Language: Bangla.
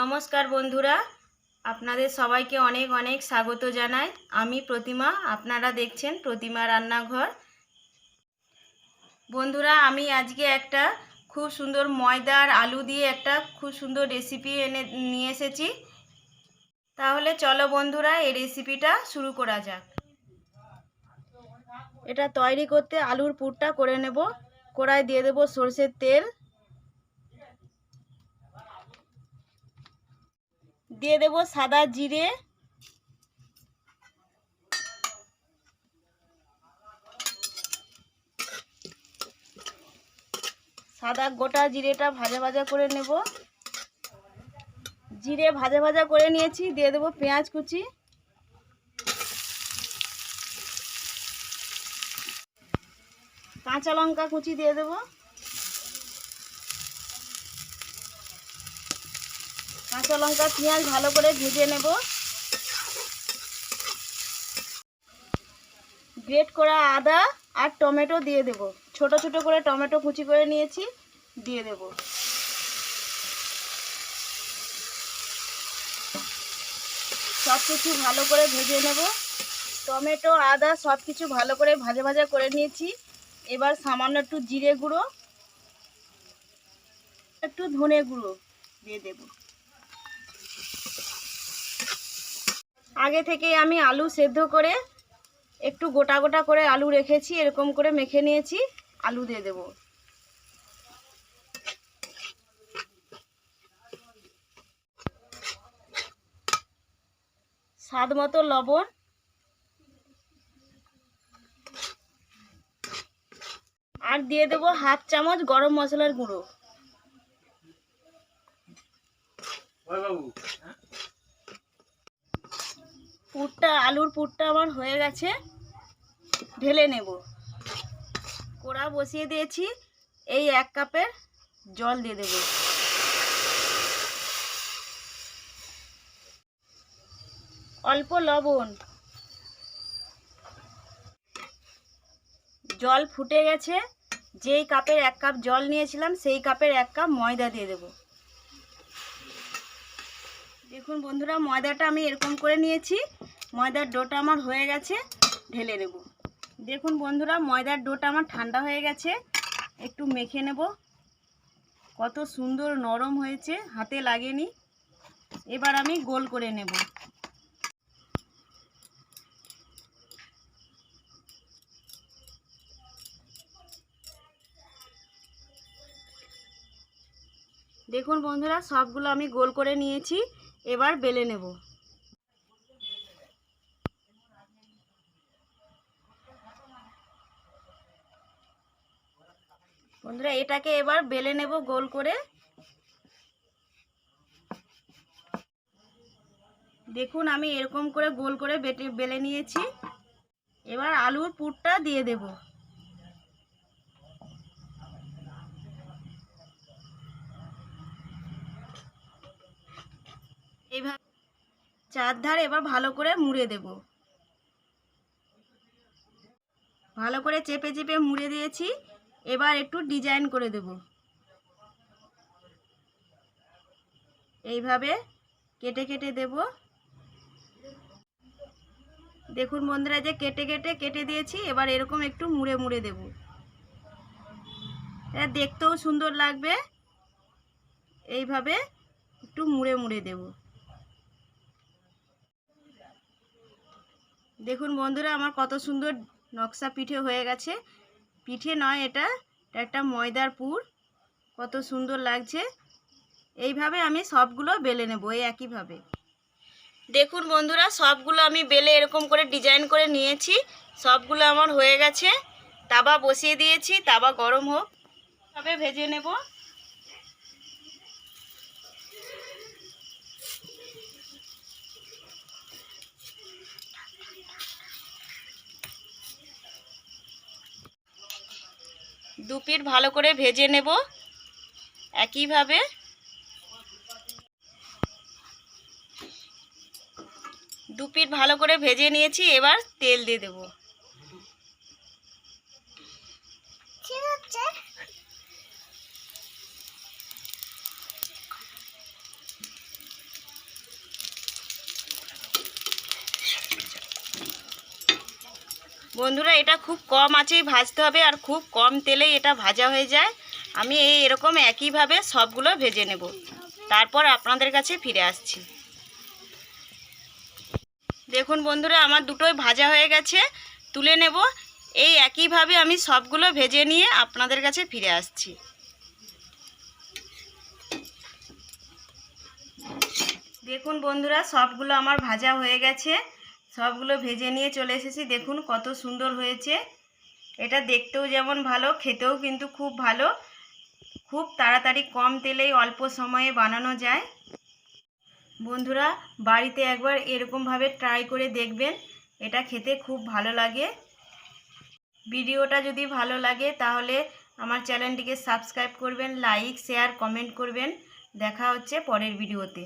নমস্কার বন্ধুরা, আপনাদের সবাইকে অনেক অনেক স্বাগত জানাই। আমি প্রতিমা, আপনারা দেখছেন প্রতিমা রান্নাঘর। বন্ধুরা, আমি আজকে একটা খুব সুন্দর ময়দা আর আলু দিয়ে একটা খুব সুন্দর রেসিপি নিয়ে এসেছি। তাহলে চলো বন্ধুরা, এই রেসিপিটা শুরু করা যাক। এটা তৈরি করতে আলুর পুরটা করে নেব। কড়াই দিয়ে দেব সরষের তেল, দিয়ে দেব সাদা জিরে, সাদা গোটা জিরেটা ভাজা ভাজা করে নেব। জিরে ভাজা ভাজা করে নিয়েছি, দিয়ে দেব পেঁয়াজ কুচি, কাঁচা লঙ্কা কুচি দিয়ে দেব। কাঁচা লঙ্কা পেঁয়াজ ভালো করে ভেজে নেব। গ্রেট করা আদা আর টমেটো দিয়ে দেব। ছোট ছোট করে টমেটো কুচি করে নিয়েছি, দিয়ে দেব। সব কিছু ভালো করে ভেজে নেব। টমেটো আদা সব কিছু ভালো করে ভাজা ভাজা করে নিয়েছি। এবার সামান্য একটু জিরে গুঁড়ো, একটু ধনে গুঁড়ো দিয়ে দেব। আগে থেকে আমি আলু সেদ্ধ করে একটু গোটা গোটা করে আলু রেখেছি, এরকম করে মেখে নিয়েছি। আলু দিয়ে দেব। স্বাদ মতো লবণ, আর দিয়ে দেব হাফ চামচ গরম মশলার গুঁড়ো। আলুর পুরটা আমার হয়ে গেছে, ঢেলে নেব। কড়া বসিয়ে দিয়েছি, এই 1 কাপের জল দিয়ে দেব। অল্প লবণ। জল ফুটে গেছে, যেই কাপের 1 কাপ জল নিয়েছিলাম সেই কাপের 1 কাপ ময়দা দিয়ে দেব। দেখুন বন্ধুরা, ময়দাটা আমি এরকম করে নিয়েছি। ময়দার ডোটা আমার হয়ে গেছে, ঢেলে নেব। দেখুন বন্ধুরা, ময়দার ডোটা আমার ঠান্ডা হয়ে গেছে। একটু মেখে নেব। কত সুন্দর নরম হয়েছে, হাতে লাগেনি। এবার আমি গোল করে নেব। দেখুন বন্ধুরা, সবগুলো আমি গোল করে নিয়েছি। এবার বেলে নেব। বন্ধুরা, এটাকে এবার বেলে নেব গোল করে। দেখুন, আমি এরকম করে গোল করে বেলে নিয়েছি। এবার আলুর পুরটা দিয়ে দেব। এইভাবে চারধার এবার ভালো করে মুড়ে দেব। ভালো করে চেপে চেপে মুড়ে দিয়েছি। এবার একটু ডিজাইন করে দেব। এইভাবে কেটে কেটে দেব। দেখুন বন্ধুরা, যে কেটে দিয়েছি। এবার এরকম একটু মুড়ে মুড়ে দেব। এটা দেখতেও সুন্দর লাগবে। এইভাবে একটু মুড়ে মুড়ে দেব। দেখুন বন্ধুরা, আমার কত সুন্দর নকশা পিঠে হয়ে গেছে। পিঠে নয়, এটা একটা ময়দার পুর। কত সুন্দর লাগছে। এইভাবে আমি সবগুলো বেলে নেব, এই একইভাবে। দেখুন বন্ধুরা, সবগুলো আমি বেলে এরকম করে ডিজাইন করে নিয়েছি। সবগুলো আমার হয়ে গেছে। তাওয়া বসিয়ে দিয়েছি, তাওয়া গরম হোক, তবে ভেজে নেব। দু পিঠ ভালো করে ভেজে নেব একইভাবে। দু পিঠ ভালো করে ভেজে নিয়েছি। এবার তেল দিয়ে দেব। বন্ধুরা এটা খুব কম আঁচেই ভাজতে হবে আর খুব কম তেলেই এটা ভাজা হয়ে যায়। আমি এরকম একইভাবে সবগুলো ভেজে নেব, তারপর আপনাদের কাছে ফিরে আসছি। দেখুন বন্ধুরা আমার দুটোই ভাজা হয়ে গেছে, তুলে নেব। এই একইভাবে আমি সবগুলো ভেজে নিয়ে আপনাদের কাছে ফিরে আসছি। দেখুন বন্ধুরা সবগুলো আমার ভাজা হয়ে গেছে, সবগুলো ভেজে নিয়ে চলে এসেছি। দেখুন কত সুন্দর হয়েছে। এটা দেখতেও যেমন ভালো, খেতেও কিন্তু খুব ভালো। খুব তাড়াতাড়ি কম তেলেই অল্প সময়ে বানানো যায়। বন্ধুরা বাড়িতে একবার এরকমভাবে ট্রাই করে দেখবেন, এটা খেতে খুব ভালো লাগে। ভিডিওটা যদি ভালো লাগে তাহলে আমার চ্যানেলটিকে সাবস্ক্রাইব করবেন, লাইক শেয়ার কমেন্ট করবেন। দেখা হচ্ছে পরের ভিডিওতে।